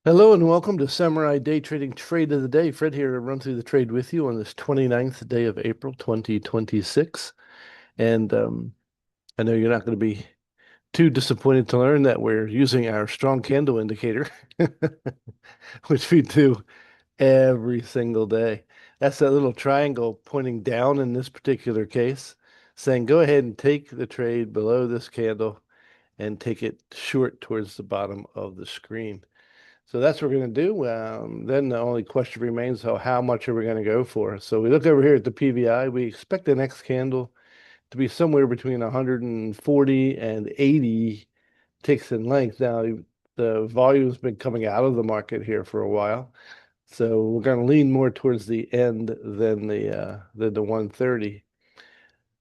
Hello and welcome to Samurai Day Trading Trade of the Day. Fred here to run through the trade with you on this 29th day of April 2026. And I know you're not going to be too disappointed to learn that we're using our strong candle indicator, which we do every single day. That's that little triangle pointing down in this particular case, saying go ahead and take the trade below this candle and take it short towards the bottom of the screen. So that's what we're going to do. Then the only question remains how much are we going to go for? So we look over here at the PVI. We expect the next candle to be somewhere between 140 and 80 ticks in length. Now, the volume's been coming out of the market here for a while. So we're going to lean more towards the end than the 130.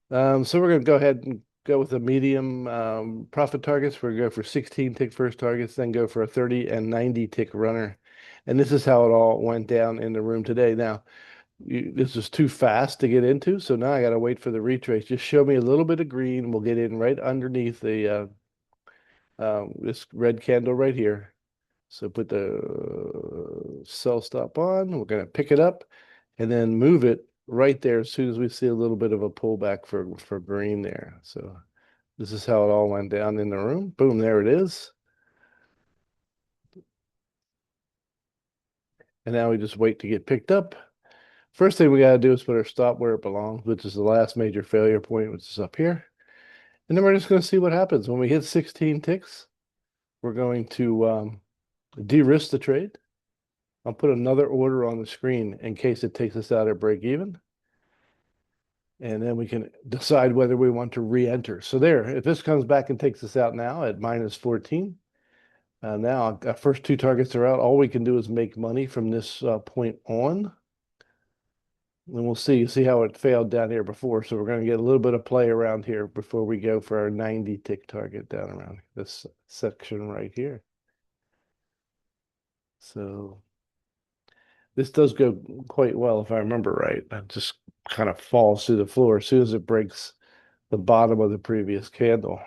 So we're going to go ahead and go with the medium profit targets. We're going to go for 16 tick first targets, then go for a 30 and 90 tick runner. And this is how it all went down in the room today. Now, this is too fast to get into, so now I got to wait for the retrace. Just show me a little bit of green. We'll get in right underneath the this red candle right here. So put the sell stop on. We're going to pick it up and then move it right there as soon as we see a little bit of a pullback for green there. So this is how it all went down in the room. Boom, there it is. And now we just wait to get picked up. First thing we got to do is put our stop where it belongs, which is the last major failure point, which is up here. And then we're just going to see what happens. When we hit 16 ticks, we're going to de-risk the trade. I'll put another order on the screen in case it takes us out at break even. And then we can decide whether we want to re-enter. So there, if this comes back and takes us out now at minus 14, now our first two targets are out. All we can do is make money from this point on. And we'll see how it failed down here before. So we're going to get a little bit of play around here before we go for our 90 tick target down around this section right here. So this does go quite well if I remember right. It just kind of falls through the floor as soon as it breaks the bottom of the previous candle.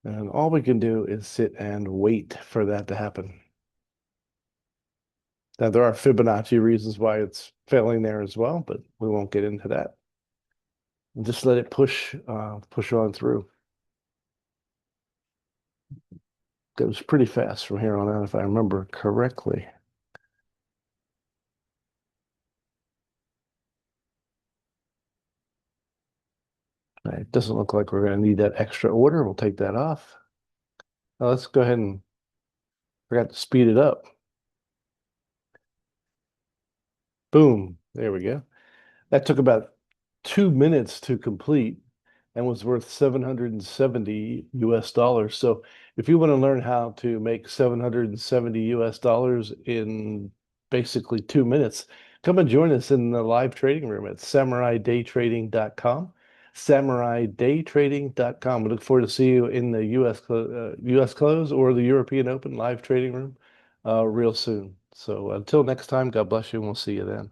And all we can do is sit and wait for that to happen. Now, there are Fibonacci reasons why it's failing there as well, but we won't get into that. And just let it push on through. Goes pretty fast from here on out, if I remember correctly. It doesn't look like we're going to need that extra order. We'll take that off. Now let's go ahead and forgot to speed it up. Boom. There we go. That took about 2 minutes to complete and was worth 770 US dollars. So if you want to learn how to make 770 US dollars in basically 2 minutes, come and join us in the live trading room at samuraidaytrading.com. Samuraidaytrading.com. We look forward to see you in the US close or the European Open live trading room real soon. So until next time, God bless you, and we'll see you then.